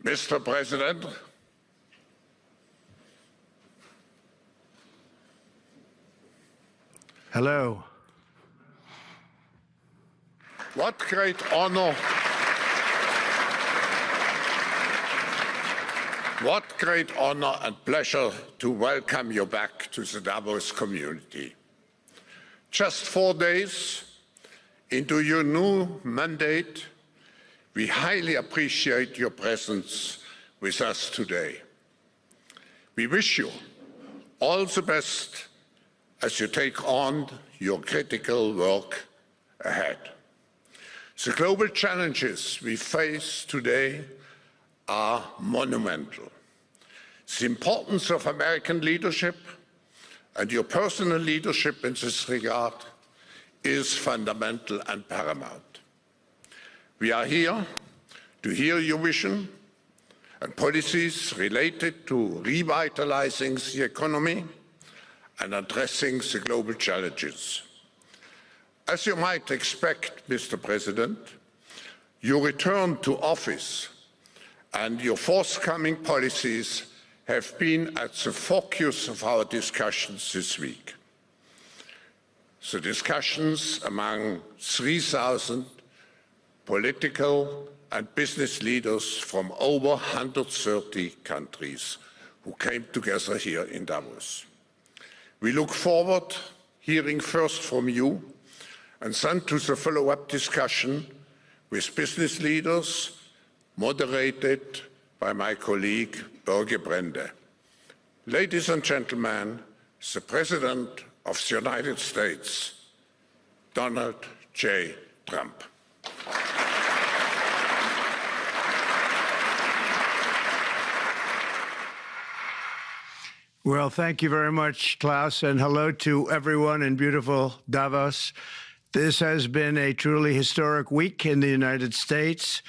Mr. President, hello. What great honor, and pleasure to welcome you back to the Davos community. Just 4 days into your new mandate, we highly appreciate your presence with us today. We wish you all the best as you take on your critical work ahead. The global challenges we face today are monumental. The importance of American leadership and your personal leadership in this regard is fundamental and paramount. We are here to hear your vision and policies related to revitalizing the economy and addressing the global challenges. As you might expect, Mr. President, your return to office and your forthcoming policies have been at the focus of our discussions this week. The discussions among 3,000 political and business leaders from over 130 countries who came together here in Davos. We look forward to hearing first from you and then to the follow-up discussion with business leaders, moderated by my colleague Børge Brende. Ladies and gentlemen, the President of the United States, Donald J. Trump. Well, thank you very much, Klaus, and hello to everyone in beautiful Davos. This has been a truly historic week in the United States.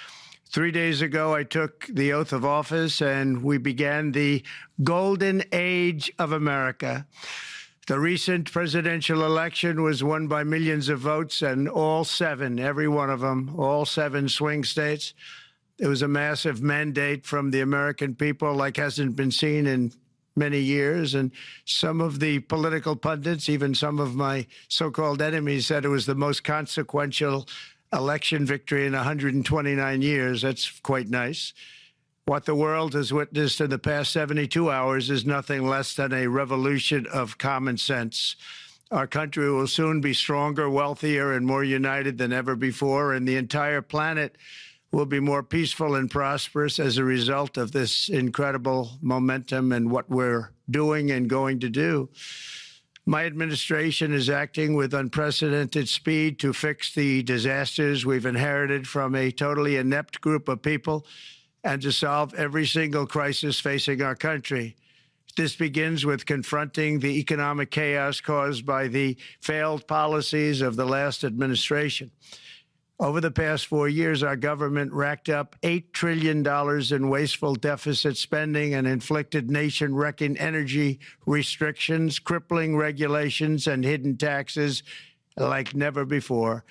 3 days ago, I took the oath of office, and we began the golden age of America. The recent presidential election was won by millions of votes, and all 7, every one of them, all 7 swing states. It was a massive mandate from the American people like hasn't been seen in many years, and some of the political pundits, even some of my so-called enemies, said it was the most consequential election victory in 129 years. That's quite nice. What the world has witnessed in the past 72 hours is nothing less than a revolution of common sense. Our country will soon be stronger, wealthier, and more united than ever before, and the entire planet will be more peaceful and prosperous as a result of this incredible momentum and what we're doing and going to do. My administration is acting with unprecedented speed to fix the disasters we've inherited from a totally inept group of people and to solve every single crisis facing our country. This begins with confronting the economic chaos caused by the failed policies of the last administration. Over the past 4 years, our government racked up $8 trillion in wasteful deficit spending and inflicted nation-wrecking energy restrictions, crippling regulations, and hidden taxes like never before.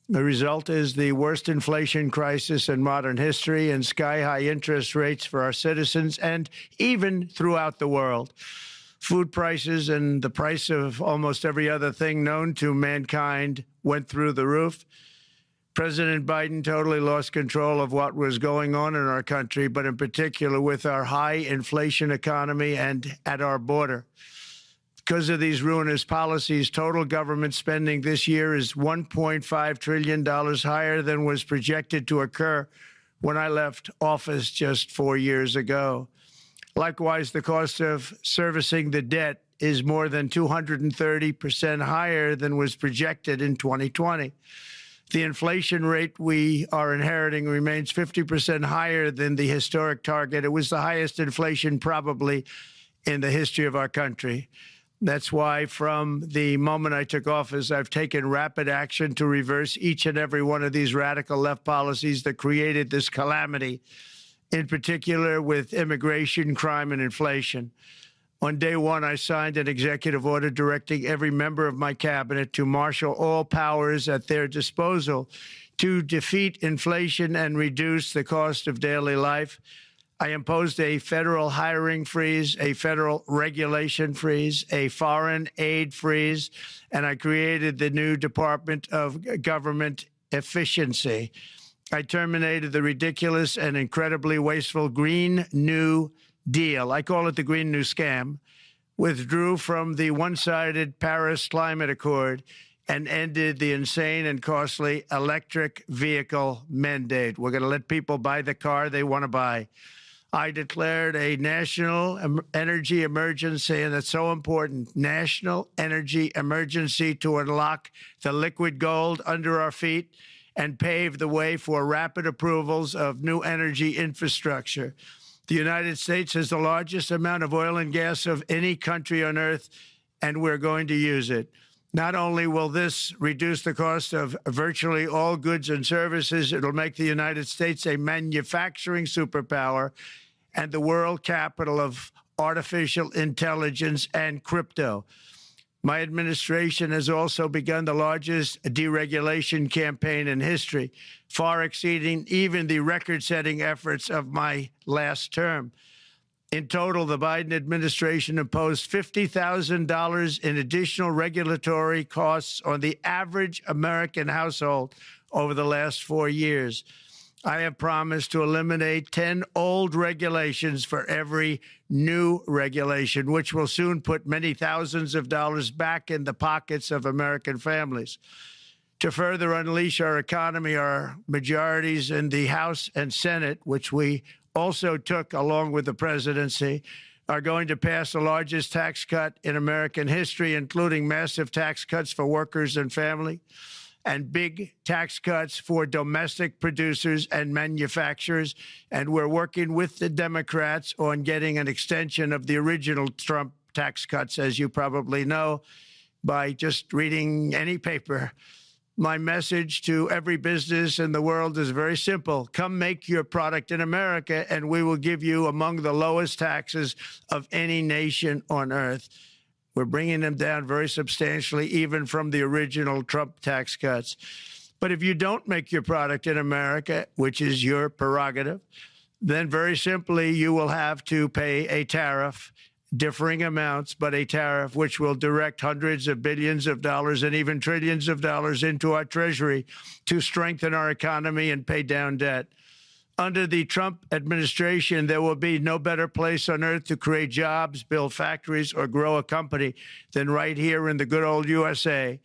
The result is the worst inflation crisis in modern history and sky-high interest rates for our citizens and even throughout the world. Food prices and the price of almost every other thing known to mankind went through the roof. President Biden totally lost control of what was going on in our country, but in particular with our high inflation economy and at our border. Because of these ruinous policies, total government spending this year is $1.5 trillion higher than was projected to occur when I left office just 4 years ago. Likewise, the cost of servicing the debt is more than 230% higher than was projected in 2020. The inflation rate we are inheriting remains 50% higher than the historic target. It was the highest inflation probably in the history of our country. That's why from the moment I took office, I've taken rapid action to reverse each and every one of these radical left policies that created this calamity, in particular with immigration, crime, and inflation. On day one, I signed an executive order directing every member of my cabinet to marshal all powers at their disposal to defeat inflation and reduce the cost of daily life. I imposed a federal hiring freeze, a federal regulation freeze, a foreign aid freeze, and I created the new Department of Government Efficiency. I terminated the ridiculous and incredibly wasteful Green New Deal. I call it the Green New Scam. Withdrew from the one-sided Paris Climate Accord and ended the insane and costly electric vehicle mandate. We're going to let people buy the car they want to buy. I declared a national energy emergency, and that's so important, national energy emergency to unlock the liquid gold under our feet and pave the way for rapid approvals of new energy infrastructure. The United States has the largest amount of oil and gas of any country on earth, and we're going to use it. Not only will this reduce the cost of virtually all goods and services, it'll make the United States a manufacturing superpower and the world capital of artificial intelligence and crypto. My administration has also begun the largest deregulation campaign in history, far exceeding even the record-setting efforts of my last term. In total, the Biden administration imposed $50,000 in additional regulatory costs on the average American household over the last 4 years. I have promised to eliminate 10 old regulations for every new regulation, which will soon put many thousands of dollars back in the pockets of American families. To further unleash our economy, our majorities in the House and Senate, which we also took along with the presidency, are going to pass the largest tax cut in American history, including massive tax cuts for workers and family, and big tax cuts for domestic producers and manufacturers. And we're working with the Democrats on getting an extension of the original Trump tax cuts, as you probably know, by just reading any paper. My message to every business in the world is very simple. Come make your product in America, and we will give you among the lowest taxes of any nation on earth. We're bringing them down very substantially, even from the original Trump tax cuts. But if you don't make your product in America, which is your prerogative, then very simply you will have to pay a tariff, differing amounts, but a tariff which will direct hundreds of billions of dollars and even trillions of dollars into our treasury to strengthen our economy and pay down debt. Under the Trump administration, there will be no better place on earth to create jobs, build factories, or grow a company than right here in the good old USA.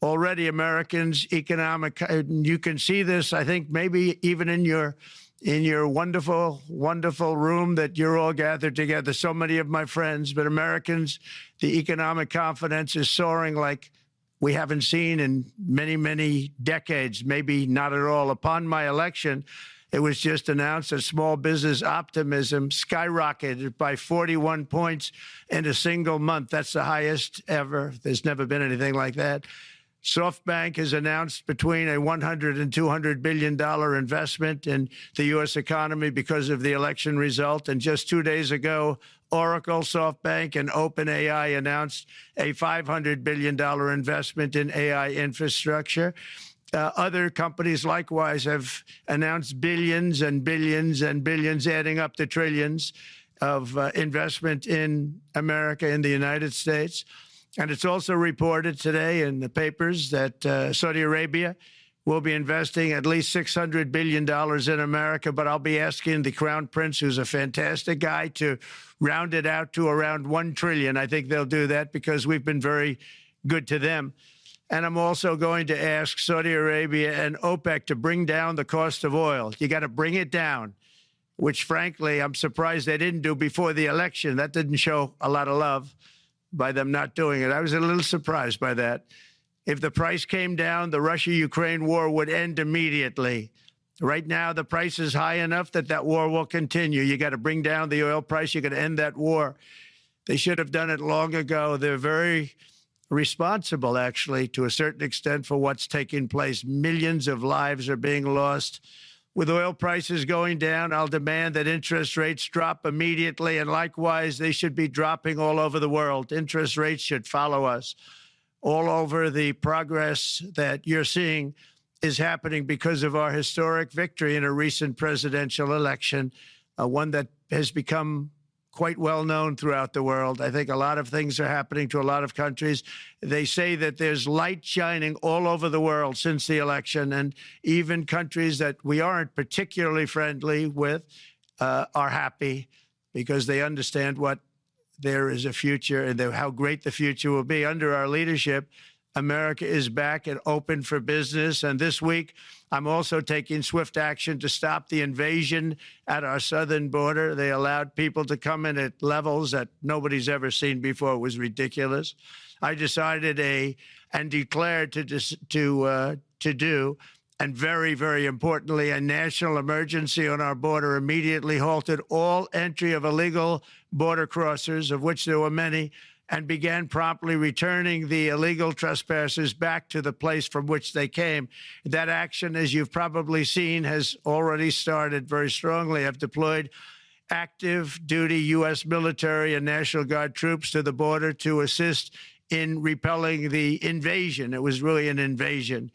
Already, Americans' economic, you can see this, I think, maybe even in your wonderful, wonderful room that you're all gathered together, so many of my friends, but Americans, the economic confidence is soaring like we haven't seen in many, many decades, maybe not at all. Upon my election, it was just announced that small business optimism skyrocketed by 41 points in a single month. That's the highest ever. There's never been anything like that. SoftBank has announced between a $100 and $200 billion investment in the U.S. economy because of the election result. And just 2 days ago, Oracle, SoftBank, and OpenAI announced a $500 billion investment in AI infrastructure. Other companies likewise have announced billions and billions and billions, adding up to trillions of investment in America, in the United States. And it's also reported today in the papers that Saudi Arabia will be investing at least $600 billion in America. But I'll be asking the Crown Prince, who's a fantastic guy, to round it out to around $1 trillion. I think they'll do that because we've been very good to them. And I'm also going to ask Saudi Arabia and OPEC to bring down the cost of oil. You got to bring it down, which, frankly, I'm surprised they didn't do before the election. That didn't show a lot of love by them not doing it. I was a little surprised by that. If the price came down, the Russia-Ukraine war would end immediately. Right now, the price is high enough that that war will continue. You got to bring down the oil price. You got to end that war. They should have done it long ago. They're very responsible, actually, to a certain extent, for what's taking place. Millions of lives are being lost. With oil prices going down, I'll demand that interest rates drop immediately, and likewise, they should be dropping all over the world. Interest rates should follow us. All over, the progress that you're seeing is happening because of our historic victory in a recent presidential election. one that has become quite well known throughout the world. I think a lot of things are happening to a lot of countries. They say that there's light shining all over the world since the election, and even countries that we aren't particularly friendly with are happy because they understand what there is a future and how great the future will be. Under our leadership, America is back and open for business. And this week, I'm also taking swift action to stop the invasion at our southern border. They allowed people to come in at levels that nobody's ever seen before. It was ridiculous. I decided and declared to do, and very, very importantly, a national emergency on our border immediately halted all entry of illegal border crossers, of which there were many, and began promptly returning the illegal trespassers back to the place from which they came. That action, as you've probably seen, has already started very strongly. I've deployed active duty U.S. military and National Guard troops to the border to assist in repelling the invasion. It was really an invasion.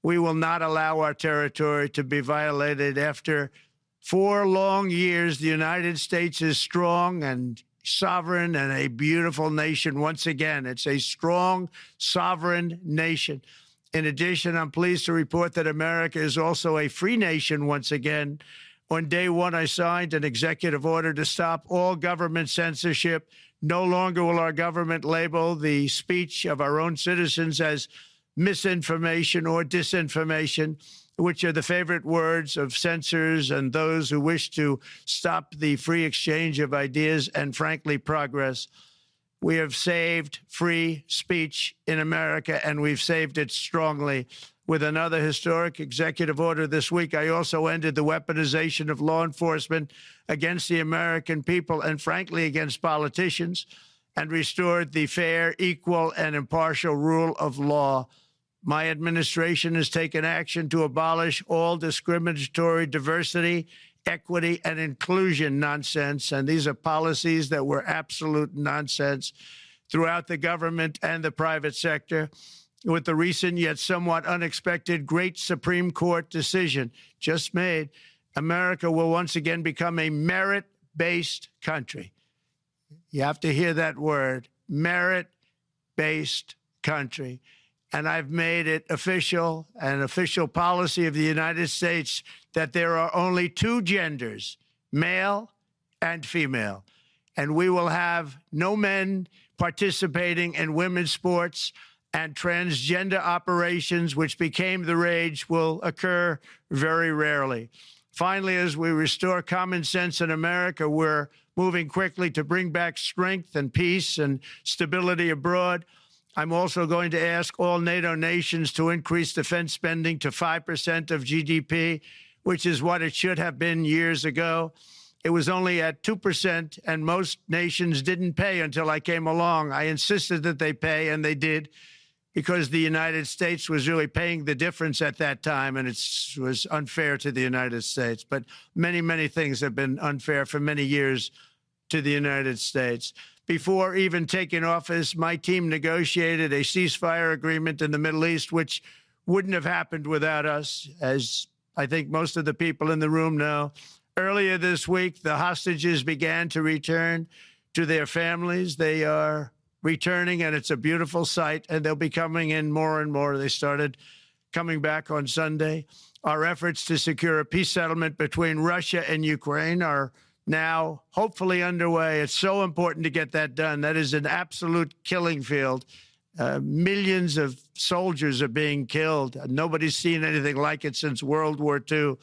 We will not allow our territory to be violated. After 4 long years, the United States is strong and sovereign and a beautiful nation once again. It's a strong, sovereign nation. In addition, I'm pleased to report that America is also a free nation once again. On day one, I signed an executive order to stop all government censorship. No longer will our government label the speech of our own citizens as misinformation or disinformation, which are the favorite words of censors and those who wish to stop the free exchange of ideas and, frankly, progress. We have saved free speech in America, and we've saved it strongly. With another historic executive order this week, I also ended the weaponization of law enforcement against the American people and, frankly, against politicians, and restored the fair, equal, and impartial rule of law. My administration has taken action to abolish all discriminatory diversity, equity, and inclusion nonsense. And these are policies that were absolute nonsense throughout the government and the private sector. With the recent yet somewhat unexpected great Supreme Court decision just made, America will once again become a merit-based country. You have to hear that word, merit-based country. And I've made it official, an official policy of the United States, that there are only 2 genders, male and female. And we will have no men participating in women's sports, and transgender operations, which became the rage, will occur very rarely. Finally, as we restore common sense in America, we're moving quickly to bring back strength and peace and stability abroad. I'm also going to ask all NATO nations to increase defense spending to 5% of GDP, which is what it should have been years ago. It was only at 2%, and most nations didn't pay until I came along. I insisted that they pay, and they did, because the United States was really paying the difference at that time, and it was unfair to the United States. But many, many things have been unfair for many years to the United States. Before even taking office, my team negotiated a ceasefire agreement in the Middle East, which wouldn't have happened without us, as I think most of the people in the room know. Earlier this week, the hostages began to return to their families. They are returning, and it's a beautiful sight, and they'll be coming in more and more. They started coming back on Sunday. Our efforts to secure a peace settlement between Russia and Ukraine are now hopefully underway. It's so important to get that done. That is an absolute killing field. Millions of soldiers are being killed. Nobody's seen anything like it since World War II.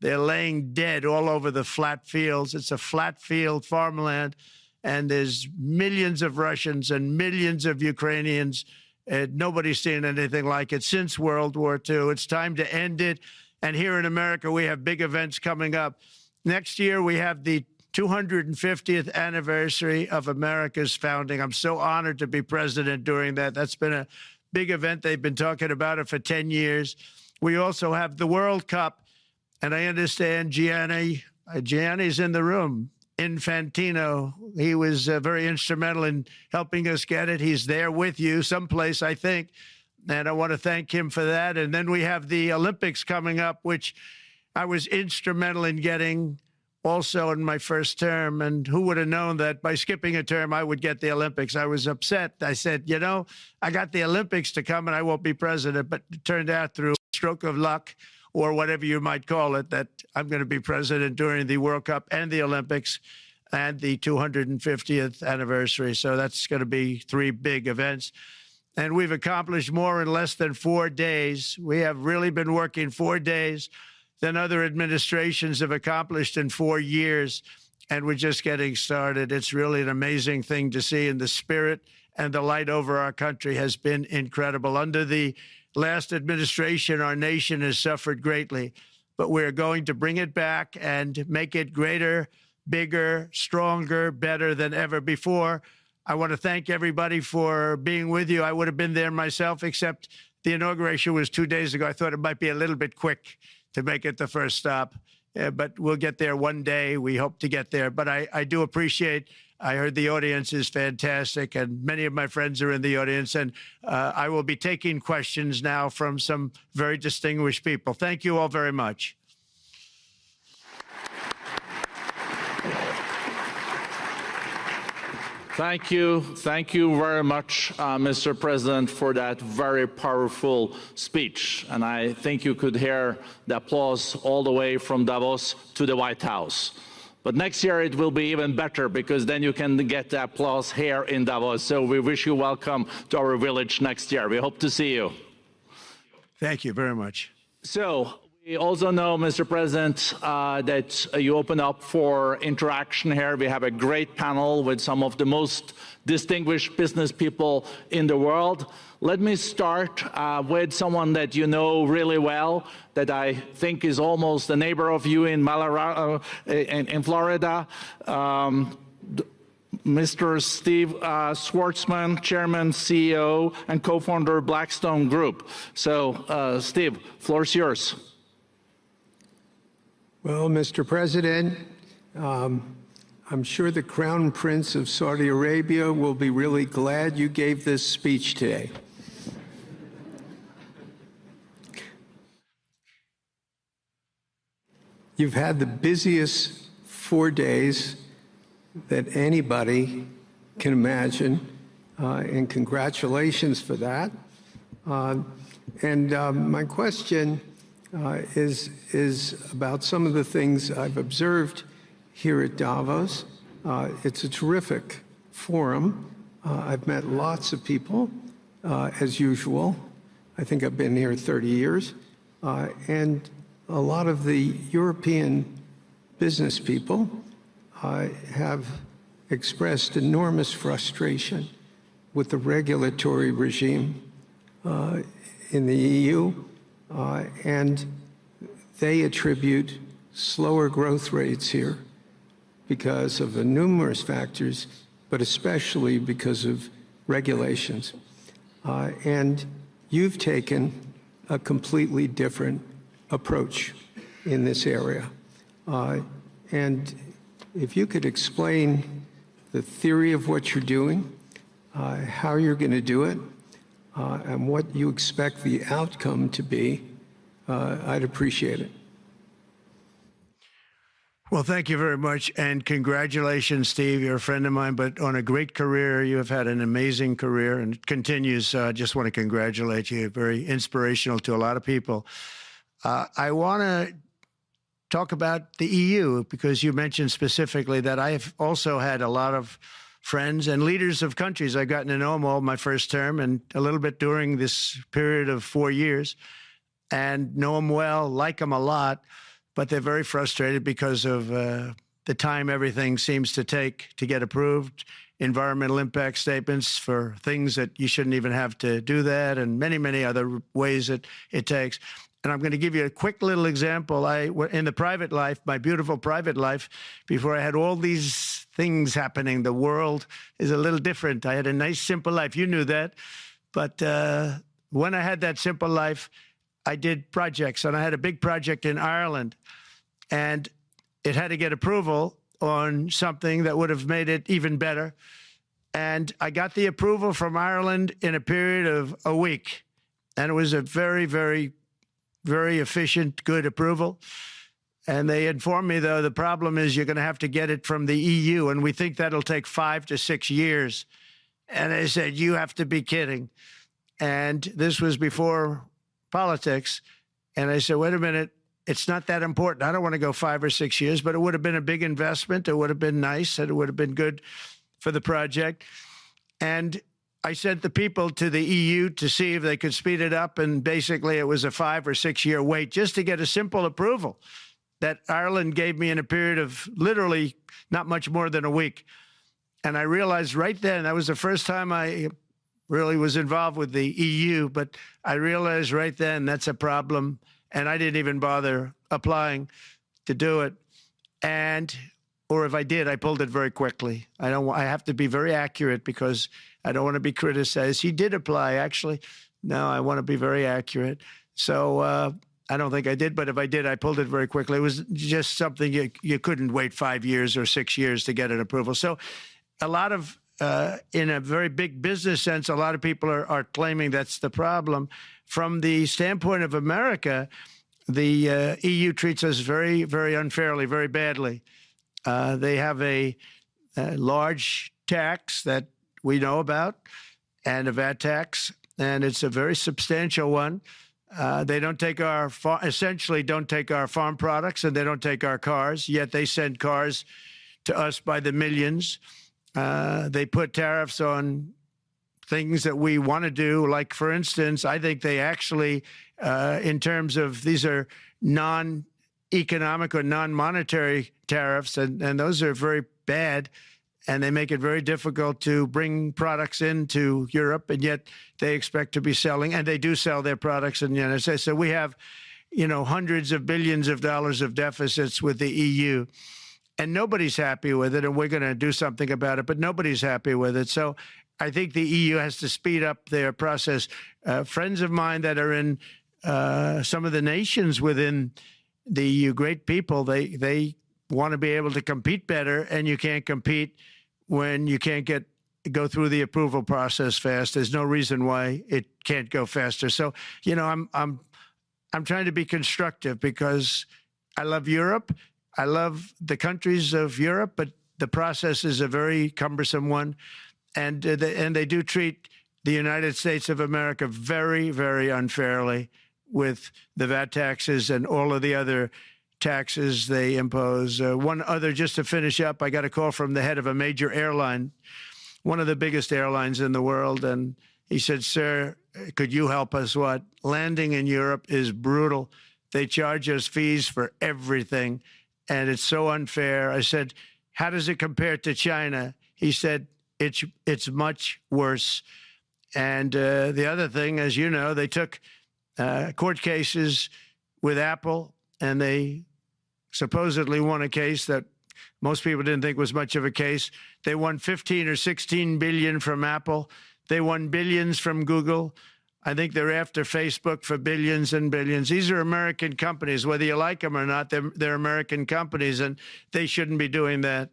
They're laying dead all over the flat fields. It's a flat field farmland, and there's millions of Russians and millions of Ukrainians. Nobody's seen anything like it since World War II. It's time to end it. And here in America, we have big events coming up. Next year, we have the 250th anniversary of America's founding. I'm so honored to be president during that. That's been a big event. They've been talking about it for 10 years. We also have the World Cup, and I understand Gianni's in the room. Infantino, he was very instrumental in helping us get it. He's there with you someplace, I think, and I want to thank him for that. And then we have the Olympics coming up, which I was instrumental in getting also in my first term. And who would have known that by skipping a term, I would get the Olympics? I was upset. I said, you know, I got the Olympics to come and I won't be president. But it turned out through a stroke of luck, or whatever you might call it, that I'm going to be president during the World Cup and the Olympics and the 250th anniversary. So that's going to be 3 big events. And we've accomplished more in less than 4 days. We have really been working 4 days than other administrations have accomplished in 4 years. And we're just getting started. It's really an amazing thing to see. And the spirit and the light over our country has been incredible. Under the last administration, our nation has suffered greatly, but we're going to bring it back and make it greater, bigger, stronger, better than ever before. I want to thank everybody for being with you. I would have been there myself, except the inauguration was 2 days ago. I thought it might be a little bit quick to make it the first stop, but we'll get there one day. We hope to get there. But I do appreciate, I heard the audience is fantastic, and many of my friends are in the audience, and I will be taking questions now from some very distinguished people. Thank you all very much. Thank you. Thank you very much, Mr. President, for that very powerful speech. And I think you could hear the applause all the way from Davos to the White House. But next year it will be even better, because then you can get the applause here in Davos. So we wish you welcome to our village next year. We hope to see you. Thank you very much. So we also know, Mr. President, that you open up for interaction here. We have a great panel with some of the most distinguished business people in the world. Let me start with someone that you know really well, that I think is almost a neighbor of you in Florida. Mr. Steve Schwarzman, Chairman, CEO, and co-founder of Blackstone Group. So, Steve, floor is yours. Well, Mr. President, I'm sure the Crown Prince of Saudi Arabia will be really glad you gave this speech today. You've had the busiest 4 days that anybody can imagine, and congratulations for that. My question is about some of the things I've observed here at Davos. It's a terrific forum. I've met lots of people, as usual. I think I've been here 30 years. And a lot of the European business people have expressed enormous frustration with the regulatory regime in the EU. And they attribute slower growth rates here because of the numerous factors, but especially because of regulations. And you've taken a completely different approach in this area. And if you could explain the theory of what you're doing, how you're going to do it, and what you expect the outcome to be, I'd appreciate it. Well, thank you very much, and congratulations, Steve. You're a friend of mine, but on a great career. You have had an amazing career, and it continues. I just want to congratulate you. Very inspirational to a lot of people. I want to talk about the EU, because you mentioned specifically that I have also had a lot of friends and leaders of countries. I've gotten to know them all my first term and a little bit during this period of 4 years, and know them well, like them a lot, but they're very frustrated because of the time everything seems to take to get approved, environmental impact statements for things that you shouldn't even have to do that, and many, many other ways that it takes. And I'm going to give you a quick little example. In the private life, my beautiful private life, before I had all these things happening, the world is a little different. I had a nice, simple life. You knew that. But when I had that simple life, I did projects. And I had a big project in Ireland. And it had to get approval on something that would have made it even better. And I got the approval from Ireland in a period of a week. And it was a very, very, very efficient, good approval. And they informed me, though, the problem is you're going to have to get it from the EU, and we think that'll take 5 to 6 years. And I said, you have to be kidding. And this was before politics. And I said, wait a minute, it's not that important. I don't want to go 5 or 6 years, but it would have been a big investment. It would have been nice, and it would have been good for the project. And I sent the people to the EU to see if they could speed it up. And basically, it was a 5 or 6 year wait just to get a simple approval that Ireland gave me in a period of literally not much more than a week. And I realized right then, that was the first time I really was involved with the EU, but I realized right then that's a problem. And I didn't even bother applying to do it. Or if I did, I pulled it very quickly. I have to be very accurate because I don't want to be criticized. He did apply, actually. No, I want to be very accurate. So I don't think I did, but if I did, I pulled it very quickly. It was just something you couldn't wait 5 years or 6 years to get an approval. So a lot of, in a very big business sense, a lot of people are claiming that's the problem. From the standpoint of America, the EU treats us very, very unfairly, very badly. They have a large tax that we know about, and a VAT tax, and it's a very substantial one. They don't take essentially don't take our farm products, and they don't take our cars, yet they send cars to us by the millions. They put tariffs on things that we want to do. Like, for instance, I think they actually, in terms of these are non-economic or non-monetary tariffs, and those are very bad. And they make it very difficult to bring products into Europe, and yet they expect to be selling, and they do sell their products in the United States. So we have, hundreds of billions of dollars of deficits with the EU, and nobody's happy with it, and we're going to do something about it, but nobody's happy with it. So I think the EU has to speed up their process. Friends of mine that are in some of the nations within the EU, great people, they want to be able to compete better, and you can't compete when you can't go through the approval process fast. There's no reason why it can't go faster. So, I'm trying to be constructive because I love Europe. I love the countries of Europe, but the process is a very cumbersome one. And they do treat the United States of America very, very unfairly with the VAT taxes and all of the other taxes they impose. One other, just to finish up, I got a call from the head of a major airline, one of the biggest airlines in the world, and he said, sir, could you help us? What? Landing in Europe is brutal. They charge us fees for everything, and it's so unfair. I said, how does it compare to China? He said, it's much worse. And the other thing, as you know, they took court cases with Apple, and they supposedly won a case that most people didn't think was much of a case. They won 15 or 16 billion from Apple. They won billions from Google. I think they're after Facebook for billions and billions. These are American companies, whether you like them or not. They're American companies, and they shouldn't be doing that.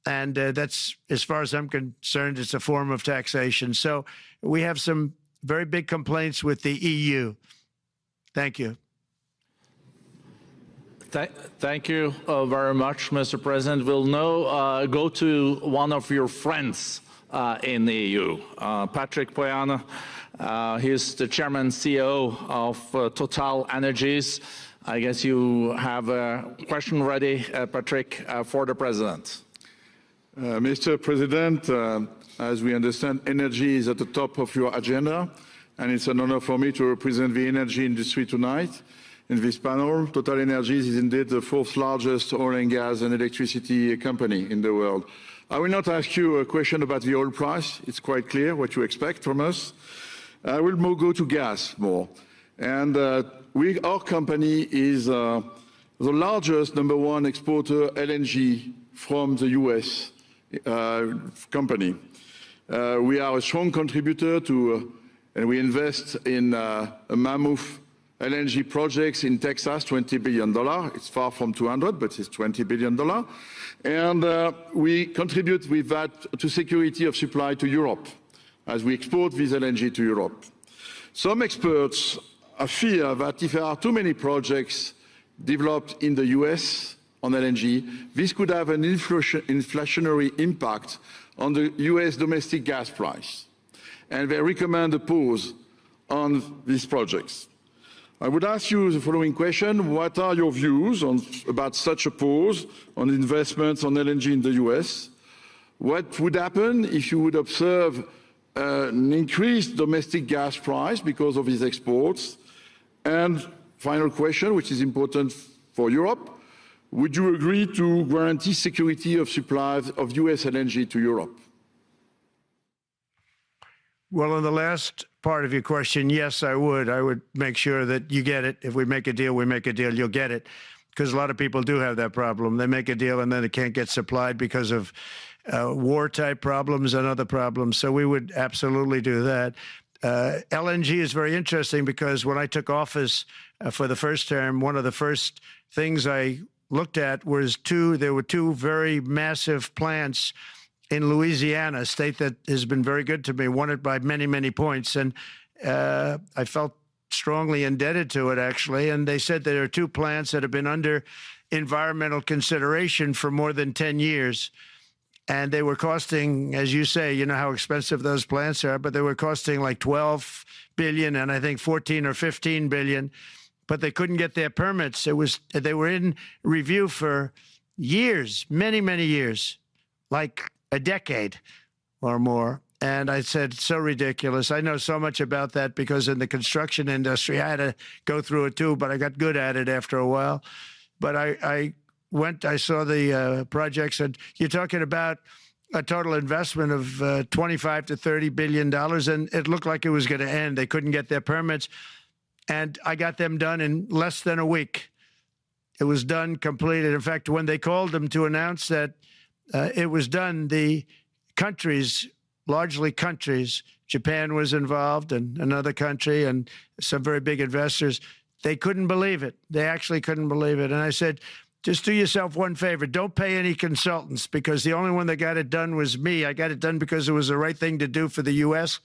And that's, as far as I'm concerned, it's a form of taxation. So we have some very big complaints with the EU. Thank you. Thank you very much, Mr. President. We'll now go to one of your friends in the EU, Patrick Pouyanné. He's the chairman CEO of Total Energies. I guess you have a question ready, Patrick, for the president. Mr. President, as we understand, energy is at the top of your agenda, and it's an honor for me to represent the energy industry tonight. In this panel, Total Energies is indeed the 4th largest oil and gas and electricity company in the world. I will not ask you a question about the oil price. It's quite clear what you expect from us. I will go to gas more. And our company is the largest #1 exporter LNG from the US company. We are a strong contributor to, and we invest in a mammoth LNG projects in Texas, $20 billion. It's far from 200, but it's $20 billion. And we contribute with that to security of supply to Europe as we export this LNG to Europe. Some experts fear that if there are too many projects developed in the US on LNG, this could have an inflationary impact on the US domestic gas price. And they recommend a pause on these projects. I would ask you the following question. What are your views about such a pause on investments on LNG in the US? What would happen if you would observe an increased domestic gas price because of these exports? And final question, which is important for Europe, would you agree to guarantee security of supply of US LNG to Europe? Well, on the last part of your question, yes, I would. I would make sure that you get it. If we make a deal, we make a deal, you'll get it. Because a lot of people do have that problem. They make a deal and then it can't get supplied because of war-type problems and other problems. So we would absolutely do that. LNG is very interesting because when I took office for the first term, one of the first things I looked at was there were two very massive plants in Louisiana, a state that has been very good to me, won it by many, many points. And I felt strongly indebted to it, actually. And they said there are two plants that have been under environmental consideration for more than 10 years. And they were costing, as you say, you know how expensive those plants are, but they were costing like 12 billion and I think 14 or 15 billion, but they couldn't get their permits. They were in review for years, many, many years, like a decade or more. And I said, so ridiculous. I know so much about that because in the construction industry, I had to go through it too, but I got good at it after a while. But I saw the projects, and you're talking about a total investment of 25 to $30 billion, and it looked like it was going to end. They couldn't get their permits, and I got them done in less than a week. It was done, completed. In fact, when they called them to announce that it was done, the countries, largely countries, Japan was involved and another country and some very big investors, they couldn't believe it. They actually couldn't believe it. And I said, just do yourself one favor. Don't pay any consultants, because the only one that got it done was me. I got it done because it was the right thing to do for the U.S.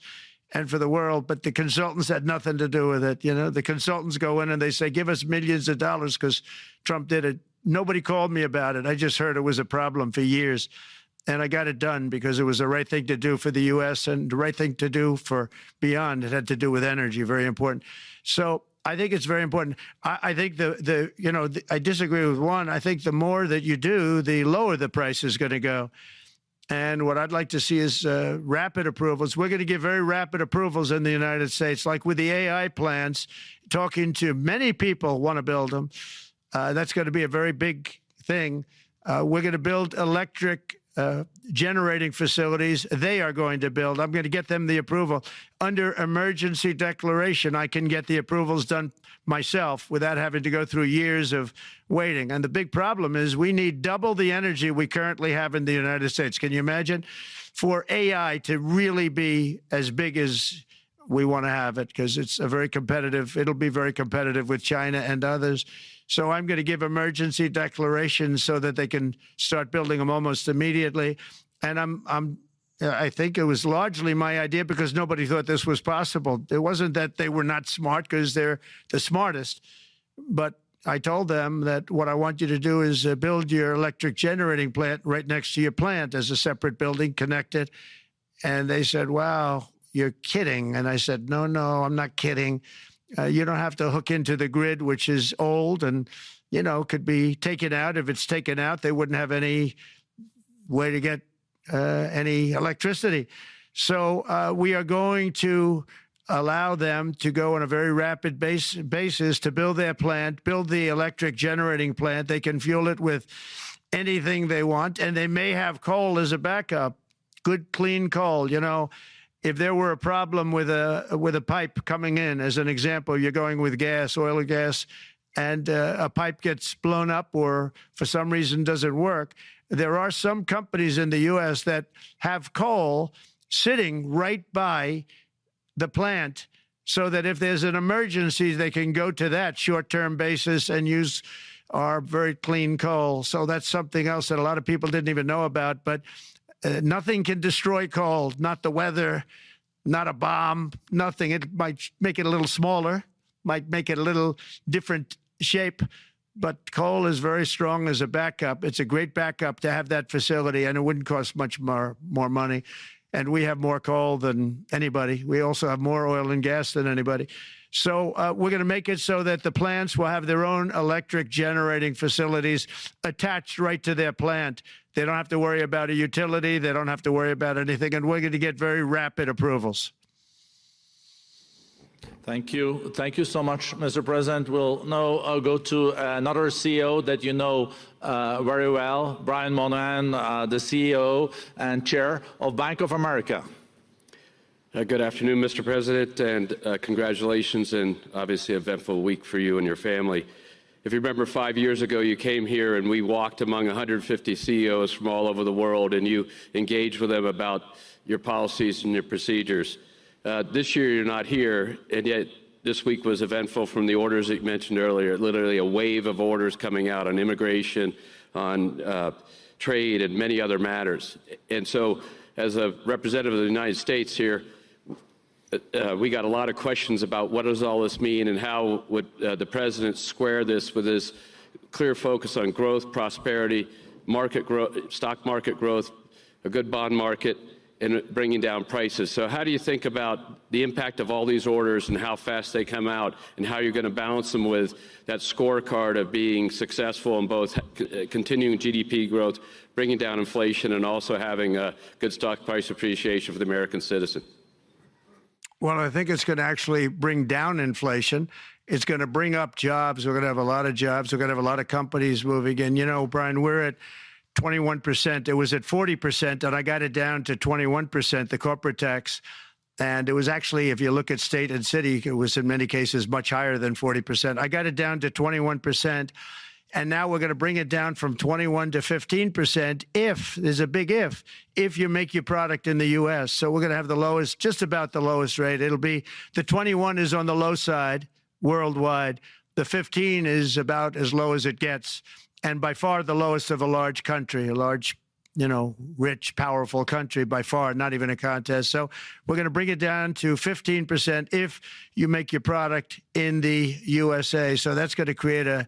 and for the world, but the consultants had nothing to do with it. You know, the consultants go in and they say, give us millions of dollars because Trump did it. Nobody called me about it. I just heard it was a problem for years. And I got it done because it was the right thing to do for the U.S. and the right thing to do for beyond. It had to do with energy, very important. So I think it's very important. I think I disagree with one. I think the more that you do, the lower the price is going to go. And what I'd like to see is rapid approvals. We're going to give very rapid approvals in the United States, like with the AI plants, talking to many people want to build them. That's going to be a very big thing. We're going to build electric generating facilities. They are going to build. I'm going to get them the approval. Under emergency declaration, I can get the approvals done myself without having to go through years of waiting. And the big problem is we need double the energy we currently have in the United States. Can you imagine? For AI to really be as big as we want to have it, because it's a very competitive, it'll be very competitive with China and others. So I'm going to give emergency declarations so that they can start building them almost immediately. And I think it was largely my idea because nobody thought this was possible. It wasn't that they were not smart, because they're the smartest. But I told them that what I want you to do is build your electric generating plant right next to your plant as a separate building, connected. And they said, wow, you're kidding. And I said, no, I'm not kidding. You don't have to hook into the grid, which is old and, could be taken out. If it's taken out, they wouldn't have any way to get any electricity. So we are going to allow them to go on a very rapid basis to build their plant, build the electric generating plant. They can fuel it with anything they want, and they may have coal as a backup, good, clean coal, If there were a problem with a pipe coming in, as an example, you're going with gas, oil or gas, and a pipe gets blown up or for some reason doesn't work, there are some companies in the U.S. that have coal sitting right by the plant so that if there's an emergency, they can go to that short-term basis and use our very clean coal. So that's something else that a lot of people didn't even know about, but nothing can destroy coal, not the weather, not a bomb, nothing. It might make it a little smaller, might make it a little different shape, but coal is very strong as a backup. It's a great backup to have that facility, and it wouldn't cost much more money. And we have more coal than anybody. We also have more oil and gas than anybody. So we're going to make it so that the plants will have their own electric generating facilities attached right to their plant. They don't have to worry about a utility. They don't have to worry about anything. And we're going to get very rapid approvals. Thank you. Thank you so much, Mr. President. We'll now go to another CEO that you know very well, Brian Moynihan, the CEO and Chair of Bank of America. Good afternoon, Mr. President, and congratulations and obviously an eventful week for you and your family. If you remember 5 years ago, you came here and we walked among 150 CEOs from all over the world and you engaged with them about your policies and your procedures. This year you're not here, and yet this week was eventful from the orders that you mentioned earlier, literally a wave of orders coming out on immigration, on trade, and many other matters. And so as a representative of the United States here, we got a lot of questions about what does all this mean and how would the president square this with his clear focus on growth, prosperity, market growth, stock market growth, a good bond market, and bringing down prices. So how do you think about the impact of all these orders and how fast they come out and how you're going to balance them with that scorecard of being successful in both continuing GDP growth, bringing down inflation, and also having a good stock price appreciation for the American citizen? Well, I think it's going to actually bring down inflation. It's going to bring up jobs. We're going to have a lot of jobs. We're going to have a lot of companies moving in. You know, Brian, we're at 21%. It was at 40%, and I got it down to 21%, the corporate tax. And it was actually, if you look at state and city, it was in many cases much higher than 40%. I got it down to 21%. And now we're going to bring it down from 21 to 15% if, there's a big if you make your product in the U.S. So we're going to have the lowest, just about the lowest rate. It'll be, the 21 is on the low side worldwide. The 15 is about as low as it gets. And by far the lowest of a large country, a large, you know, rich, powerful country, by far, not even a contest. So we're going to bring it down to 15% if you make your product in the USA. So that's going to create a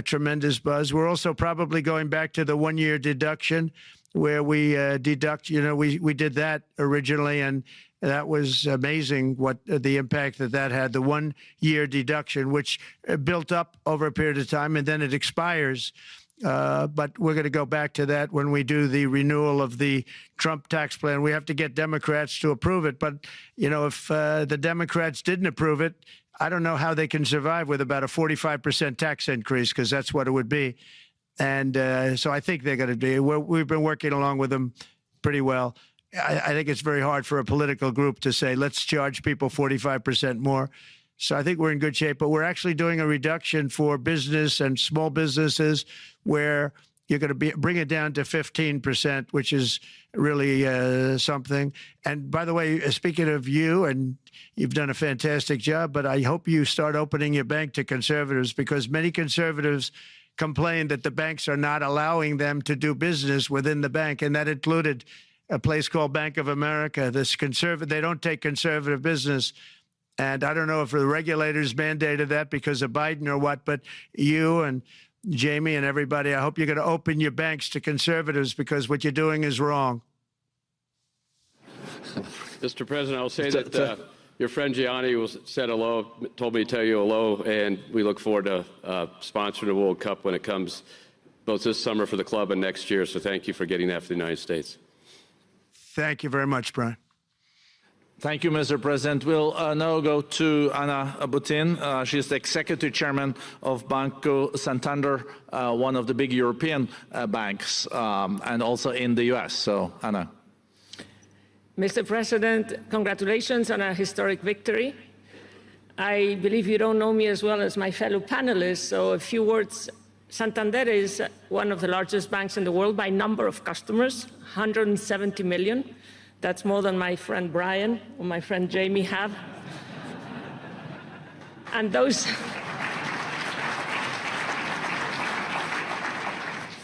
tremendous buzz. We're also probably going back to the one-year deduction where we deduct, you know, we did that originally, and that was amazing what the impact that had, the one-year deduction, which built up over a period of time, and then it expires. But we're going to go back to that when we do the renewal of the Trump tax plan. We have to get Democrats to approve it. But, you know, if the Democrats didn't approve it, I don't know how they can survive with about a 45% tax increase, because that's what it would be. And so I think they're going to be. We've been working along with them pretty well. I think it's very hard for a political group to say, let's charge people 45% more. So I think we're in good shape. But we're actually doing a reduction for business and small businesses where you're going to bring it down to 15%, which is really something. And by the way, speaking of you, and you've done a fantastic job, but I hope you start opening your bank to conservatives, because many conservatives complain that the banks are not allowing them to do business within the bank, and that included a place called Bank of America. They don't take conservative business. And I don't know if the regulators mandated that because of Biden or what, but you and Jamie and everybody, I hope you're going to open your banks to conservatives, because what you're doing is wrong. Mr. President, I'll say that your friend Gianni said hello, told me to tell you hello, and we look forward to sponsoring the World Cup when it comes, both this summer for the club and next year. So thank you for getting that for the United States. Thank you very much, Brian. Thank you, Mr. President. We'll now go to Anna Butin. She's the executive chairman of Banco Santander, one of the big European banks, and also in the U.S. So, Anna. Mr. President, congratulations on a historic victory. I believe you don't know me as well as my fellow panelists, so a few words. Santander is one of the largest banks in the world by number of customers, 170 million. That's more than my friend Brian or my friend Jamie have. And those...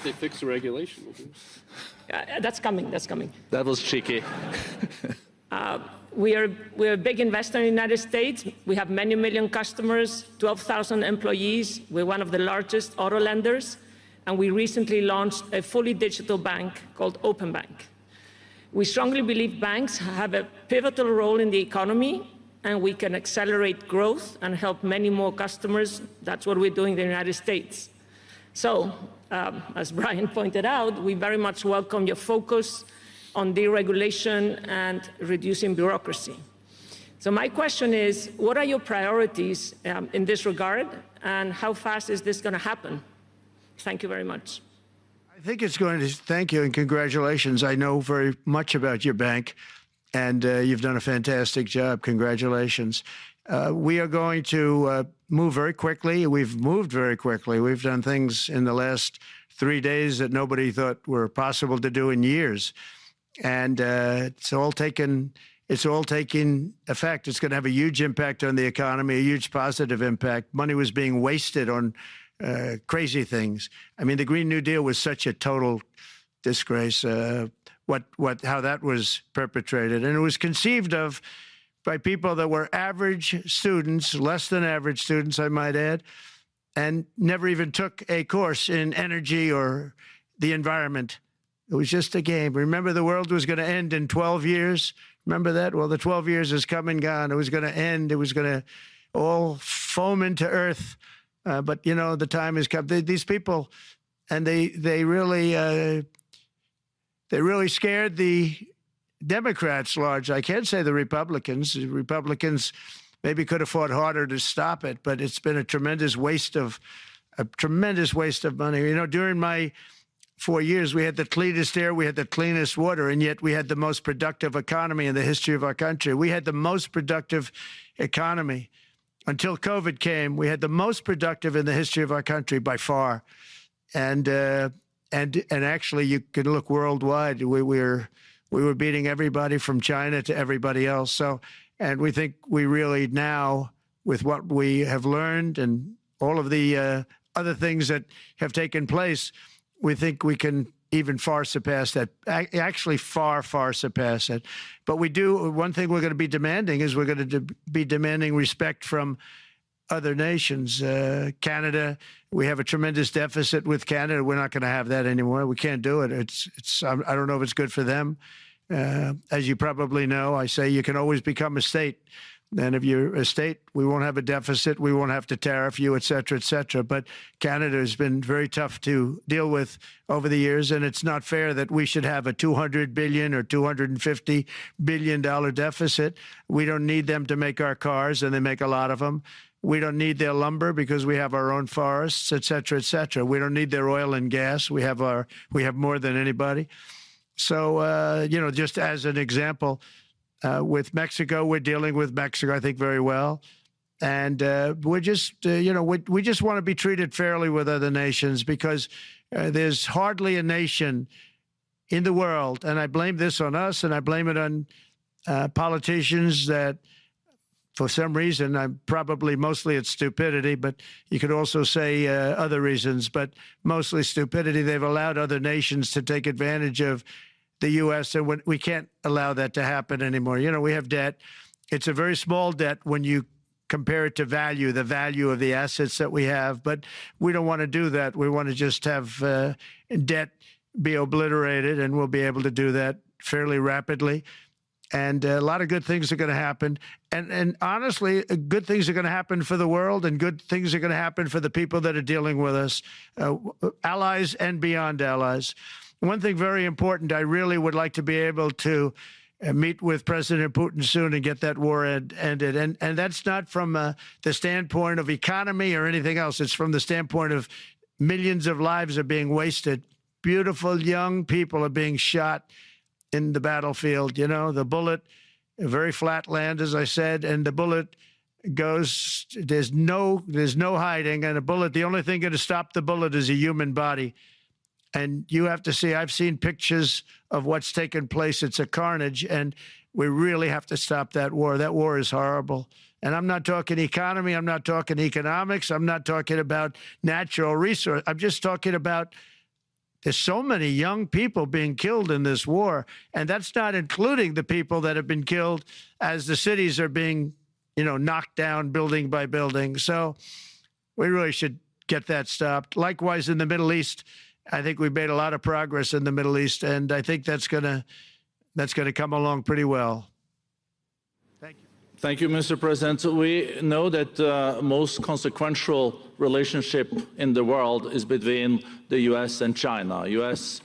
They fixed the regulation. That's coming, that's coming. That was cheeky. we're a big investor in the United States. We have many million customers, 12,000 employees. We're one of the largest auto lenders. And we recently launched a fully digital bank called Open Bank. We strongly believe banks have a pivotal role in the economy, and we can accelerate growth and help many more customers. That's what we're doing in the United States. So, as Brian pointed out, we very much welcome your focus on deregulation and reducing bureaucracy. So my question is, what are your priorities in this regard, and how fast is this going to happen? Thank you very much. I think it's going to, thank you and congratulations. I know very much about your bank, and you've done a fantastic job. Congratulations. We are going to move very quickly. We've moved very quickly. We've done things in the last 3 days that nobody thought were possible to do in years. And it's all taking effect. It's going to have a huge impact on the economy, a huge positive impact. Money was being wasted on crazy things. I mean, the Green New Deal was such a total disgrace, how that was perpetrated. And it was conceived of by people that were average students, less than average students, I might add, and never even took a course in energy or the environment. It was just a game. Remember, the world was going to end in 12 years? Remember that? Well, the 12 years has come and gone. It was going to end. It was going to all foam into earth. But, you know, the time has come. These people, and they really scared the Democrats large. I can't say the Republicans. The Republicans maybe could have fought harder to stop it, but it's been a tremendous waste of money. You know, during my 4 years, we had the cleanest air, we had the cleanest water, and yet we had the most productive economy in the history of our country. We had the most productive economy. Until COVID came, we had the most productive in the history of our country by far. And actually, you can look worldwide. We were beating everybody from China to everybody else. So, and we think we really now, with what we have learned and all of the other things that have taken place, we think we can even far surpass that, actually far, far surpass it. But we do, one thing we're going to be demanding is we're going to be demanding respect from other nations. Canada, we have a tremendous deficit with Canada. We're not going to have that anymore. We can't do it. I don't know if it's good for them. As you probably know, I say you can always become a state. And if you're a state, we won't have a deficit. We won't have to tariff you, et cetera, et cetera. But Canada has been very tough to deal with over the years. And it's not fair that we should have a $200 billion or $250 billion deficit. We don't need them to make our cars, and they make a lot of them. We don't need their lumber because we have our own forests, et cetera, et cetera. We don't need their oil and gas. We have more than anybody. So, you know, just as an example, with Mexico, we're dealing with Mexico, I think, very well. And we're just, you know, we just want to be treated fairly with other nations, because there's hardly a nation in the world, and I blame this on us, and I blame it on politicians that, for some reason, mostly it's stupidity, but you could also say other reasons, but mostly stupidity. They've allowed other nations to take advantage of the U.S., and we can't allow that to happen anymore. You know, we have debt. It's a very small debt when you compare it to the value of the assets that we have, but we don't want to do that. We want to just have debt be obliterated, and we'll be able to do that fairly rapidly. And a lot of good things are going to happen. And honestly, good things are going to happen for the world, and good things are going to happen for the people that are dealing with us, allies and beyond allies. One thing very important, I really would like to be able to meet with President Putin soon and get that war ended. And that's not from the standpoint of economy or anything else. It's from the standpoint of millions of lives are being wasted. Beautiful young people are being shot in the battlefield. You know, the bullet, very flat land, as I said, and the bullet goes, there's no hiding. And a bullet, the only thing going to stop the bullet is a human body. And you have to see, I've seen pictures of what's taken place. It's a carnage, and we really have to stop that war. That war is horrible. And I'm not talking economy. I'm not talking economics. I'm not talking about natural resource. I'm just talking about There's so many young people being killed in this war, and that's not including the people that have been killed as the cities are being, knocked down building by building. So we really should get that stopped. Likewise, in the Middle East, I think we've made a lot of progress in the Middle East, and I think that's gonna come along pretty well. Thank you. Thank you, Mr. President. We know that the most consequential relationship in the world is between the U.S. and China. U.S.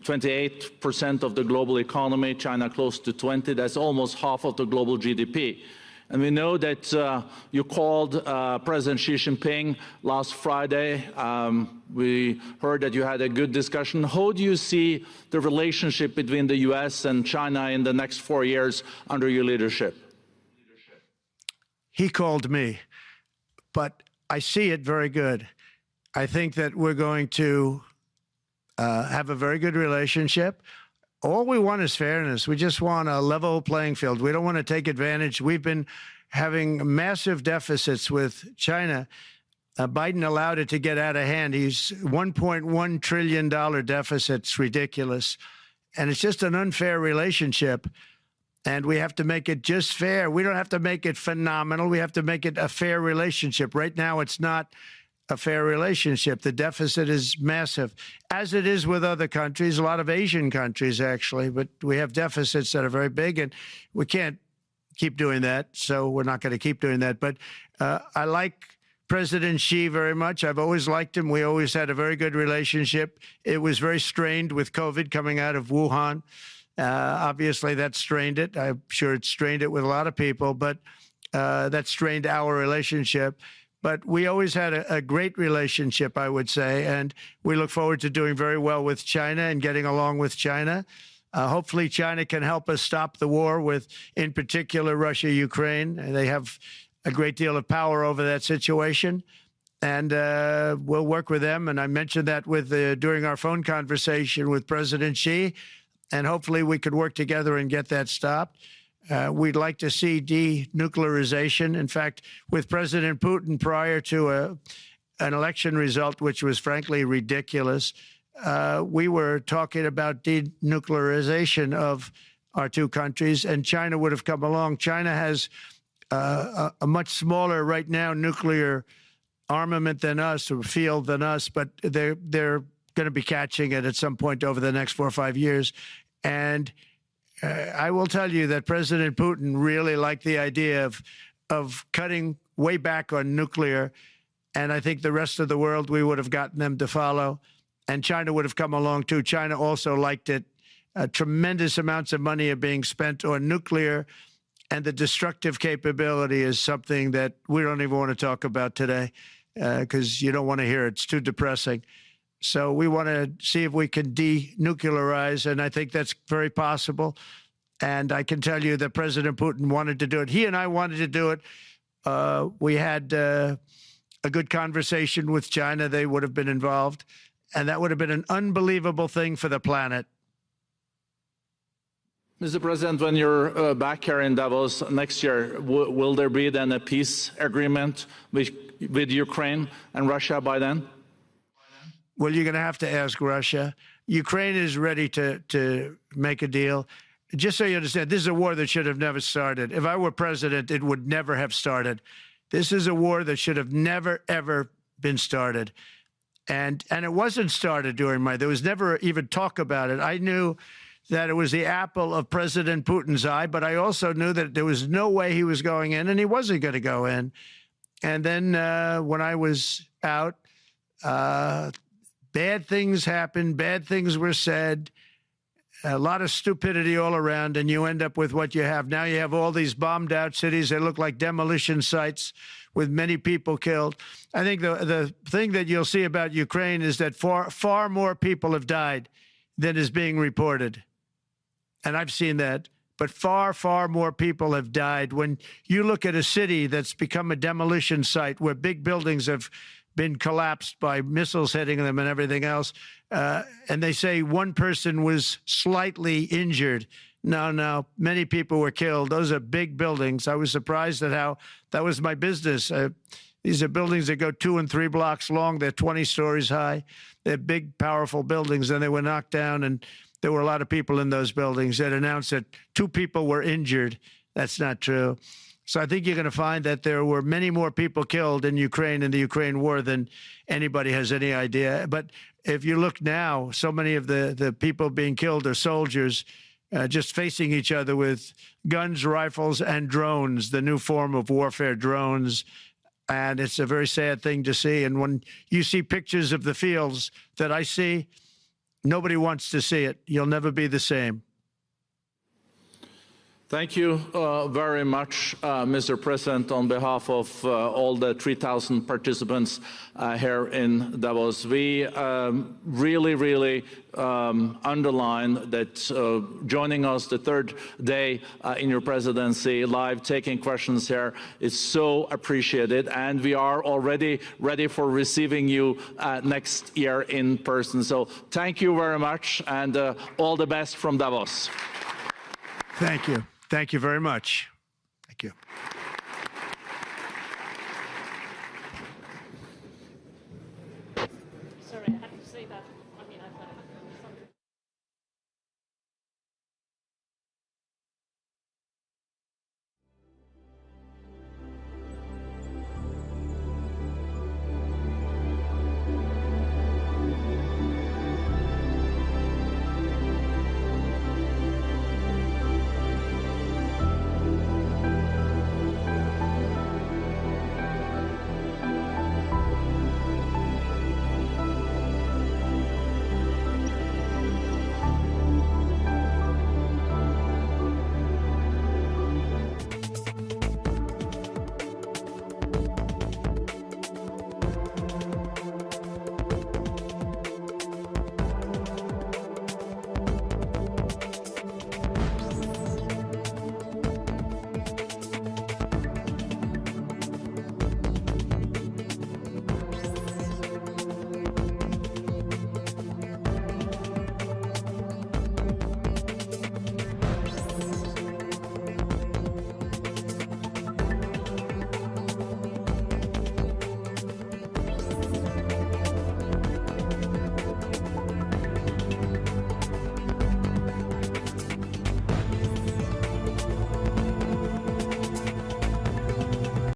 28% of the global economy, China close to 20%. That's almost half of the global GDP. And we know that you called President Xi Jinping last Friday. We heard that you had a good discussion. How do you see the relationship between the U.S. and China in the next 4 years under your leadership? He called me, but I see it very good. I think that we're going to have a very good relationship. All we want is fairness. We just want a level playing field. We don't want to take advantage. We've been having massive deficits with China. Biden allowed it to get out of hand. He's $1.1 trillion deficit. It's ridiculous. And it's just an unfair relationship. And we have to make it just fair. We don't have to make it phenomenal. We have to make it a fair relationship. Right now, it's not a fair relationship. The deficit is massive, as it is with other countries, a lot of Asian countries, actually. But we have deficits that are very big, and we can't keep doing that. So we're not going to keep doing that. But I like President Xi very much. I've always liked him. We always had a very good relationship. It was very strained with COVID coming out of Wuhan. Obviously, that strained it. I'm sure it strained it with a lot of people, but that strained our relationship. But we always had a great relationship, I would say, and we look forward to doing very well with China and getting along with China. Hopefully, China can help us stop the war with, in particular, Russia, Ukraine. They have a great deal of power over that situation, and we'll work with them. And I mentioned that during our phone conversation with President Xi, and hopefully we could work together and get that stopped. We'd like to see denuclearization. In fact, with President Putin, prior to an election result, which was frankly ridiculous, we were talking about denuclearization of our two countries, and China would have come along. China has a much smaller, right now, nuclear armament than us, or field than us, but they're going to be catching it at some point over the next 4 or 5 years. And I will tell you that President Putin really liked the idea of cutting way back on nuclear. And I think the rest of the world, we would have gotten them to follow. And China would have come along, too. China also liked it. Tremendous amounts of money are being spent on nuclear. And the destructive capability is something that we don't even want to talk about today because you don't want to hear it. It's too depressing. So we want to see if we can denuclearize, and I think that's very possible. And I can tell you that President Putin wanted to do it. He and I wanted to do it. We had a good conversation with China. They would have been involved, and that would have been an unbelievable thing for the planet. Mr. President, when you're back here in Davos next year, will there be then a peace agreement with Ukraine and Russia by then? Well, you're going to have to ask Russia. Ukraine is ready to make a deal. Just so you understand, this is a war that should have never started. If I were president, it would never have started. This is a war that should have never, ever been started. And it wasn't started during there was never even talk about it. I knew that it was the apple of President Putin's eye, but I also knew that there was no way he was going in, and he wasn't going to go in. And then when I was out, bad things happened, bad things were said, a lot of stupidity all around, and you end up with what you have. Now you have all these bombed out cities. They look like demolition sites with many people killed. I think the thing that you'll see about Ukraine is that far more people have died than is being reported. And I've seen that. But far, far more people have died. When you look at a city that's become a demolition site where big buildings have been collapsed by missiles hitting them and everything else, and they say one person was slightly injured. No, many people were killed. Those are big buildings. I was surprised at how that was my business. These are buildings that go 2 and 3 blocks long. They're 20 stories high. They're big, powerful buildings, and they were knocked down, and there were a lot of people in those buildings that announced that 2 people were injured. That's not true. So I think you're going to find that there were many more people killed in Ukraine in the Ukraine war than anybody has any idea. But if you look now, so many of the people being killed are soldiers just facing each other with guns, rifles, and drones, the new form of warfare, drones. And it's a very sad thing to see. And when you see pictures of the fields that I see, nobody wants to see it. You'll never be the same. Thank you very much, Mr. President, on behalf of all the 3,000 participants here in Davos. We really underline that joining us the 3rd day in your presidency, live taking questions here is so appreciated, and we are already ready for receiving you next year in person. So thank you very much, and all the best from Davos. Thank you. Thank you very much.